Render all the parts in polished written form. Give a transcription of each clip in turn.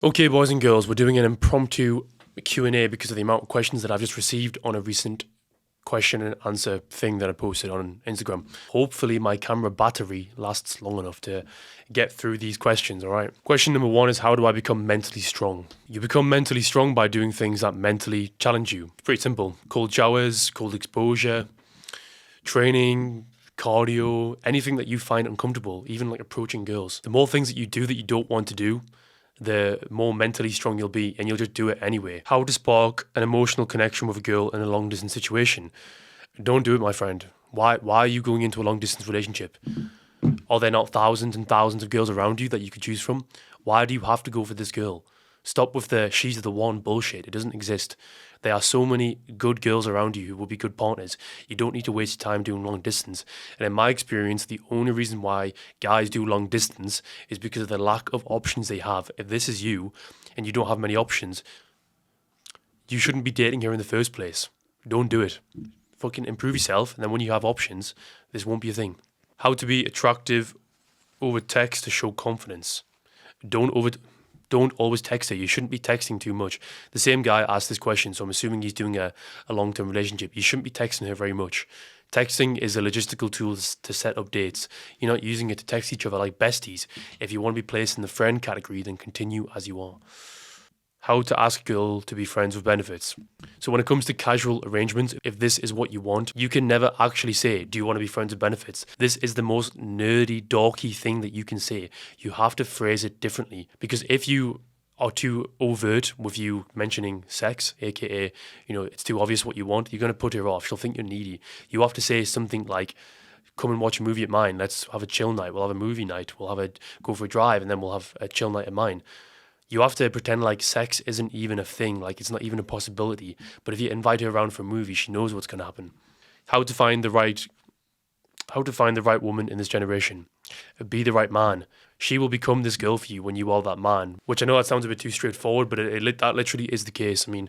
Okay, boys and girls, we're doing an impromptu Q&A because of the amount of questions that I've just received on a recent question and answer thing that I posted on Instagram. Hopefully my camera battery lasts long enough to get through these questions, all right? Question number one is, how do I become mentally strong? You become mentally strong by doing things that mentally challenge you. It's pretty simple. Cold showers, cold exposure, training, cardio, anything that you find uncomfortable, even like approaching girls. The more things that you do that you don't want to do, the more mentally strong you'll be, and you'll just do it anyway. How to spark an emotional connection with a girl in a long distance situation? Don't do it, my friend. Why are you going into a long distance relationship? Are there not thousands and thousands of girls around you that you could choose from? Why do you have to go for this girl? Stop with the she's the one bullshit. It doesn't exist. There are so many good girls around you who will be good partners. You don't need to waste your time doing long distance. And in my experience, the only reason why guys do long distance is because of the lack of options they have. If this is you and you don't have many options, you shouldn't be dating her in the first place. Don't do it. Fucking improve yourself, and then when you have options, this won't be a thing. How to be attractive over text to show confidence. Don't always text her. You shouldn't be texting too much. The same guy asked this question, so I'm assuming he's doing a long-term relationship. You shouldn't be texting her very much. Texting is a logistical tool to set up dates. You're not using it to text each other like besties. If you want to be placed in the friend category, then continue as you are. How to ask a girl to be friends with benefits. So when it comes to casual arrangements, if this is what you want, you can never actually say, do you want to be friends with benefits? This is the most nerdy, dorky thing that you can say. You have to phrase it differently, because if you are too overt with you mentioning sex, aka, it's too obvious what you want, you're going to put her off. She'll think you're needy. You have to say something like, come and watch a movie at mine. Let's have a chill night. We'll have a movie night. Go for a drive, and then we'll have a chill night at mine. You have to pretend like sex isn't even a thing, like it's not even a possibility. But if you invite her around for a movie, she knows what's going to happen. How to find the right woman in this generation. Be the right man. She will become this girl for you when you are that man. Which I know that sounds a bit too straightforward, but that literally is the case. I mean,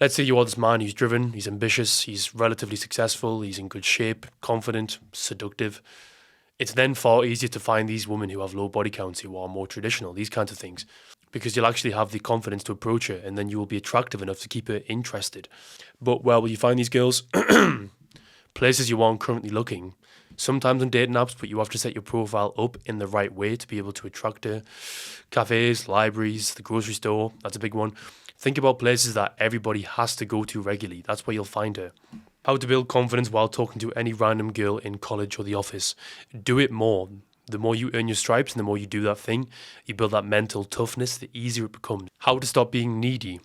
let's say you are this man who's driven, he's ambitious, he's relatively successful, he's in good shape, confident, seductive. It's then far easier to find these women who have low body counts, who are more traditional, these kinds of things, because you'll actually have the confidence to approach her, and then you will be attractive enough to keep her interested. But where will you find these girls? Places you aren't currently looking. Sometimes on dating apps, but you have to set your profile up in the right way to be able to attract her. Cafes, libraries, the grocery store, that's a big one. Think about places that everybody has to go to regularly. That's where you'll find her. How to build confidence while talking to any random girl in college or the office. Do it more. The more you earn your stripes and the more you do that thing, you build that mental toughness, the easier it becomes. How to stop being needy.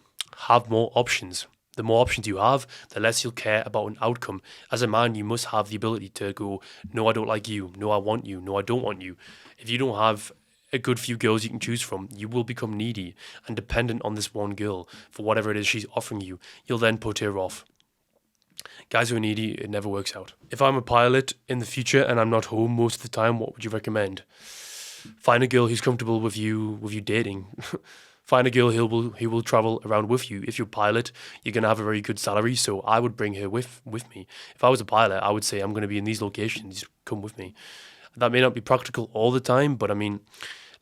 Have more options. The more options you have, the less you'll care about an outcome. As a man, you must have the ability to go, no, I don't like you. No, I want you. No, I don't want you. If you don't have a good few girls you can choose from, you will become needy and dependent on this one girl for whatever it is she's offering you. You'll then put her off. Guys who are needy, it never works out. If I'm a pilot in the future and I'm not home most of the time, what would you recommend? Find a girl who's comfortable with you dating. Find a girl who will travel around with you. If you're a pilot, you're going to have a very good salary, so I would bring her with me. If I was a pilot, I would say, I'm going to be in these locations, come with me. That may not be practical all the time, but I mean,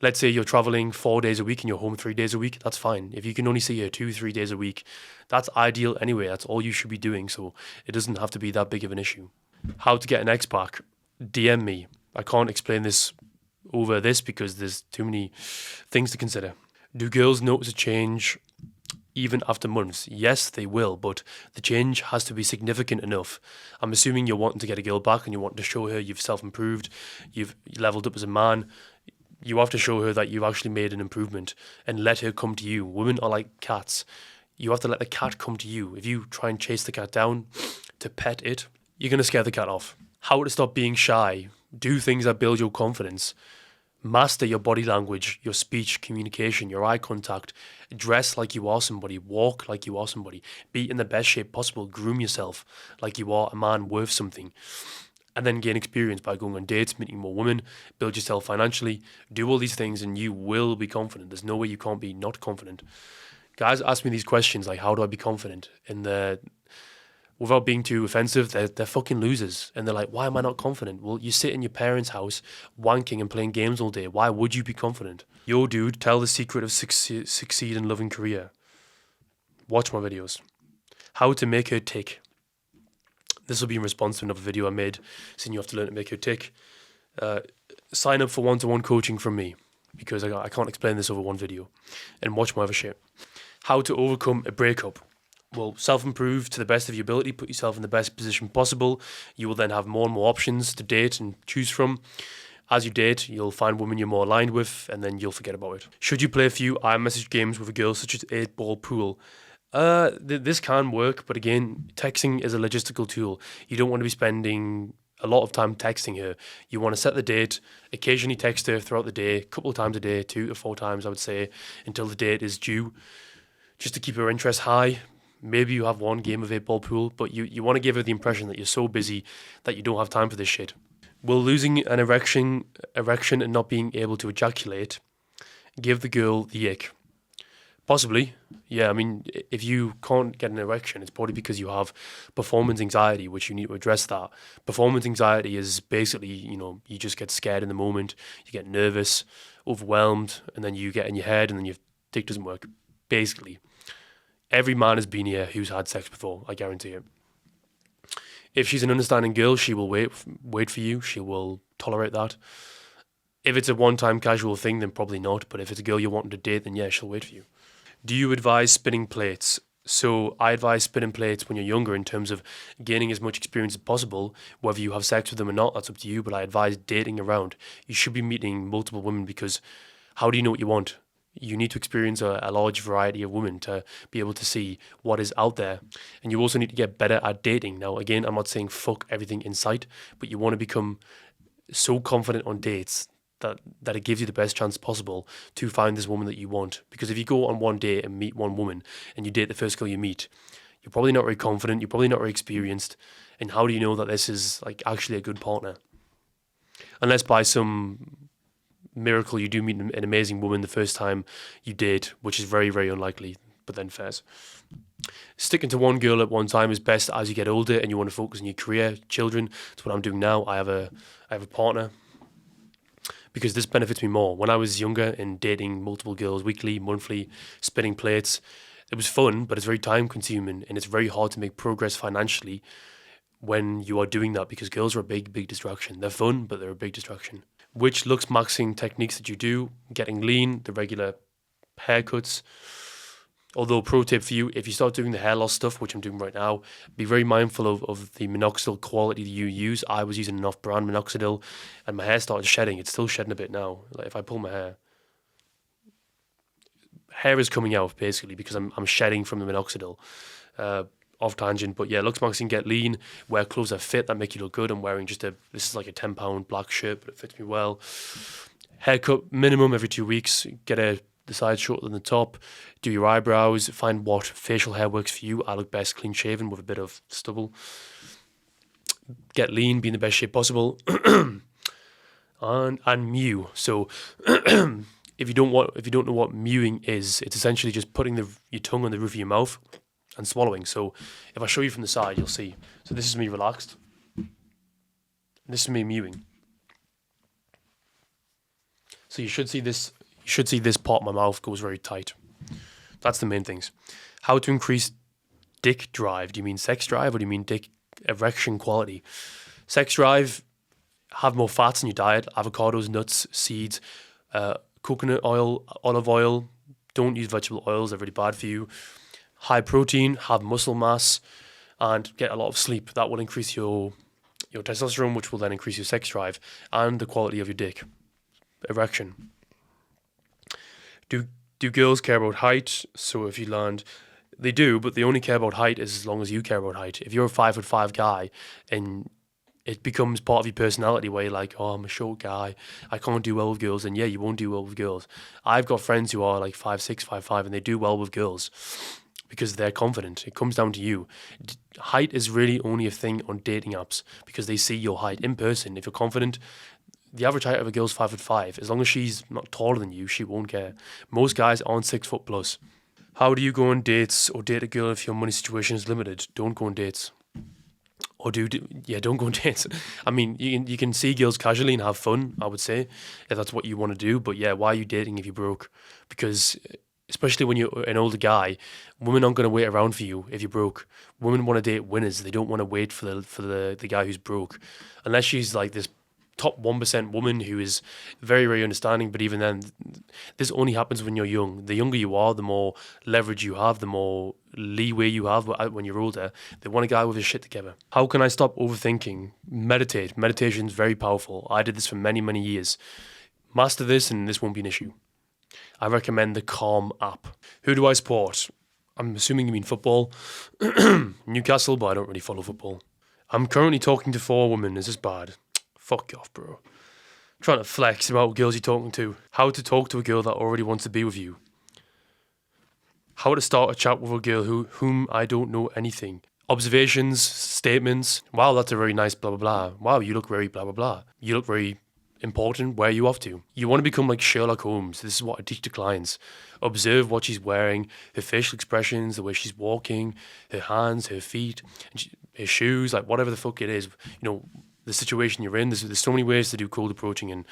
let's say you're traveling 4 days a week and you're home 3 days a week, that's fine. If you can only see her 2-3 days a week, that's ideal anyway. That's all you should be doing, so it doesn't have to be that big of an issue. How to get an ex back? DM me. I can't explain this over this because there's too many things to consider. Do girls notice a change even after months? Yes, they will, but the change has to be significant enough. I'm assuming you're wanting to get a girl back and you want to show her you've self-improved, you've leveled up as a man. You have to show her that you've actually made an improvement and let her come to you. Women are like cats. You have to let the cat come to you. If you try and chase the cat down to pet it, you're going to scare the cat off. How to stop being shy. Do things that build your confidence. Master your body language, your speech, communication, your eye contact. Dress like you are somebody. Walk like you are somebody. Be in the best shape possible. Groom yourself like you are a man worth something. And then gain experience by going on dates, meeting more women, build yourself financially. Do all these things and you will be confident. There's no way you can't be not confident. Guys ask me these questions like, how do I be confident? And without being too offensive, they're fucking losers. And they're like, why am I not confident? Well, you sit in your parents' house wanking and playing games all day. Why would you be confident? Yo, dude, tell the secret of succeed in loving career. Watch my videos. How to make her tick. This will be in response to another video I made saying you have to learn to make her tick. Sign up for one-to-one coaching from me because I can't explain this over one video. And watch my other shit. How to overcome a breakup. Well, self-improve to the best of your ability. Put yourself in the best position possible. You will then have more and more options to date and choose from. As you date, you'll find women you're more aligned with, and then you'll forget about it. Should you play a few iMessage games with a girl, such as 8-ball pool? This can work, but again, texting is a logistical tool. You don't want to be spending a lot of time texting her. You want to set the date, occasionally text her throughout the day, a couple of times a day, 2 to 4 times, I would say, until the date is due, just to keep her interest high. Maybe you have one game of 8-ball pool, but you want to give her the impression that you're so busy that you don't have time for this shit. Will losing an erection and not being able to ejaculate give the girl the ick? Possibly. Yeah, I mean, if you can't get an erection, it's probably because you have performance anxiety, which you need to address that. Performance anxiety is basically, you just get scared in the moment, you get nervous, overwhelmed, and then you get in your head and then your dick doesn't work. Basically. Every man has been here who's had sex before, I guarantee it. If she's an understanding girl, she will wait for you. She will tolerate that. If it's a one-time casual thing, then probably not. But if it's a girl you're wanting to date, then yeah, she'll wait for you. Do you advise spinning plates? So I advise spinning plates when you're younger in terms of gaining as much experience as possible. Whether you have sex with them or not, that's up to you. But I advise dating around. You should be meeting multiple women because how do you know what you want? You need to experience a large variety of women to be able to see what is out there. And you also need to get better at dating. Now, again, I'm not saying fuck everything in sight, but you want to become so confident on dates that it gives you the best chance possible to find this woman that you want. Because if you go on one date and meet one woman and you date the first girl you meet, you're probably not very confident, you're probably not very experienced. And how do you know that this is like actually a good partner? Unless by some miracle you do meet an amazing woman the first time you date, which is very, very unlikely, but then fairs. Sticking to one girl at one time is best as you get older and you want to focus on your career, children. That's what I'm doing now. I have a partner because this benefits me more. When I was younger and dating multiple girls weekly, monthly, spinning plates, it was fun, but it's very time consuming and it's very hard to make progress financially when you are doing that because girls are a big, big distraction. They're fun, but they're a big distraction. Which looks maxing techniques that you do, getting lean, the regular haircuts. Although pro tip for you, if you start doing the hair loss stuff, which I'm doing right now, be very mindful of the minoxidil quality that you use. I was using an off-brand minoxidil and my hair started shedding. It's still shedding a bit now. Like if I pull my hair is coming out basically because I'm shedding from the minoxidil. Off tangent, but yeah, looks maxing, get lean, wear clothes that fit, that make you look good. I'm wearing this is like a £10 black shirt, but it fits me well. Haircut minimum every 2 weeks, get the side shorter than the top, do your eyebrows, find what facial hair works for you. I look best clean shaven with a bit of stubble. Get lean, be in the best shape possible. and mew. So if you don't know what mewing is, it's essentially just putting your tongue on the roof of your mouth and swallowing. So if I show you from the side, you'll see. So this is me relaxed. This is me mewing. So you should see this. You should see this part of my mouth goes very tight. That's the main things. How to increase dick drive? Do you mean sex drive or do you mean dick erection quality? Sex drive. Have more fats in your diet. Avocados, nuts, seeds, coconut oil, olive oil. Don't use vegetable oils. They're really bad for you. High protein, have muscle mass, and get a lot of sleep. That will increase your testosterone, which will then increase your sex drive and the quality of your dick. Erection. Do girls care about height? So if you land, they do, but they only care about height as long as you care about height. If you're a 5'5" guy and it becomes part of your personality where you're like, oh, I'm a short guy, I can't do well with girls, and yeah, you won't do well with girls. I've got friends who are like 5'6", 5'5", and they do well with girls because they're confident. It comes down to you. Height is really only a thing on dating apps because they see your height in person. If you're confident, the average height of a girl's 5'5". As long as she's not taller than you, she won't care. Most guys aren't 6 foot plus. How do you go on dates or date a girl if your money situation is limited? Don't go on dates. Or don't go on dates. I mean, you can see girls casually and have fun, I would say, if that's what you want to do. But yeah, why are you dating if you're broke? Because especially when you're an older guy, women aren't going to wait around for you if you're broke. Women want to date winners. They don't want to wait for the guy who's broke, unless she's like this top 1% woman who is very, very understanding. But even then, this only happens when you're young. The younger you are, the more leverage you have, the more leeway you have. But when you're older, they want a guy with his shit together. How can I stop overthinking? Meditate. Meditation is very powerful. I did this for many, many years. Master this and this won't be an issue. I recommend the Calm app. Who do I support? I'm assuming you mean football. Newcastle, but I don't really follow football. I'm currently talking to 4 women. Is this bad? Fuck off, bro. Trying to flex about girls you're talking to. How to talk to a girl that already wants to be with you. How to start a chat with a girl whom I don't know anything. Observations, statements. Wow, that's a very nice blah, blah, blah. Wow, you look very blah, blah, blah. You look very important. Where are you off to? You want to become like Sherlock Holmes. This is what I teach to clients. Observe what she's wearing, her facial expressions, the way she's walking, her hands, her feet, her shoes, like whatever the fuck it is. The situation you're in. There's so many ways to do cold approaching and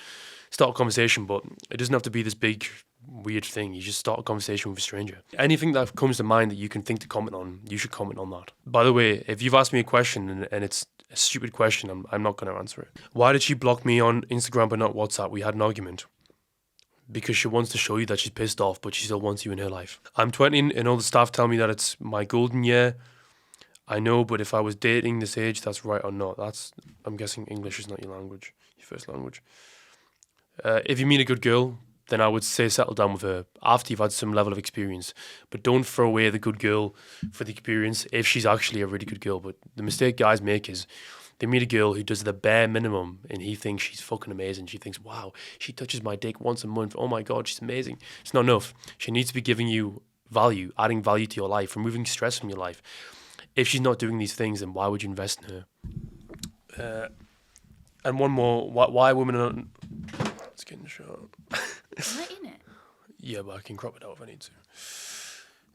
start a conversation, but it doesn't have to be this big weird thing. You just start a conversation with a stranger. Anything that comes to mind that you can think to comment on, you should comment on that. By the way, if you've asked me a question and it's a stupid question, I'm not going to answer it. Why did she block me on Instagram but not WhatsApp? We had an argument. Because she wants to show you that she's pissed off, but she still wants you in her life. I'm 20 and all the staff tell me that it's my golden year. I know, but if I was dating this age, that's right or not. I'm guessing English is not your language, your first language. If you meet a good girl, then I would say settle down with her after you've had some level of experience. But don't throw away the good girl for the experience if she's actually a really good girl. But the mistake guys make is they meet a girl who does the bare minimum and he thinks she's fucking amazing. She thinks, wow, she touches my dick once a month. Oh my God, she's amazing. It's not enough. She needs to be giving you value, adding value to your life, removing stress from your life. If she's not doing these things, then why would you invest in her? And one more, why women are not... Let's get in the shot. Am I in it? Yeah, but I can crop it out if I need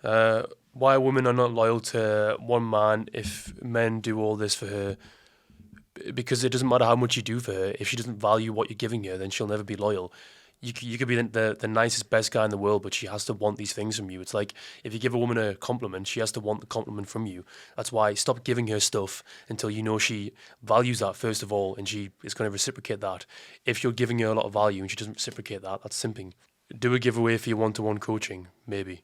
to. Why women are not loyal to one man if men do all this for her? Because it doesn't matter how much you do for her. If she doesn't value what you're giving her, then she'll never be loyal. You could be the nicest, best guy in the world, but she has to want these things from you. It's like if you give a woman a compliment, she has to want the compliment from you. That's why stop giving her stuff until you know she values that first of all, and she is going to reciprocate that. If you're giving her a lot of value and she doesn't reciprocate that, that's simping. Do a giveaway for your one-to-one coaching, maybe.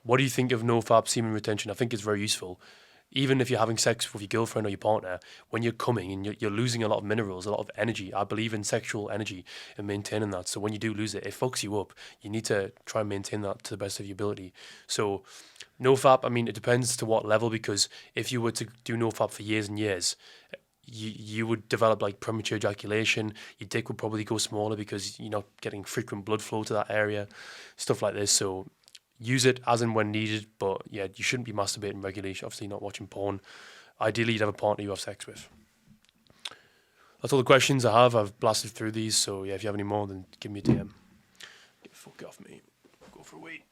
What do you think of no-fap semen retention? I think it's very useful. Even if you're having sex with your girlfriend or your partner, when you're coming and you're losing a lot of minerals, a lot of energy. I believe in sexual energy and maintaining that. So when you do lose it, it fucks you up. You need to try and maintain that to the best of your ability. So no-fap, I mean, it depends to what level, because if you were to do no-fap for years and years, you would develop like premature ejaculation. Your dick would probably go smaller because you're not getting frequent blood flow to that area, stuff like this. So use it as and when needed, but yeah, you shouldn't be masturbating regularly. Obviously not watching porn. Ideally, you'd have a partner you have sex with. That's all the questions I have. I've blasted through these, so yeah, if you have any more, then give me a DM. Get the fuck off me. Go for a wee.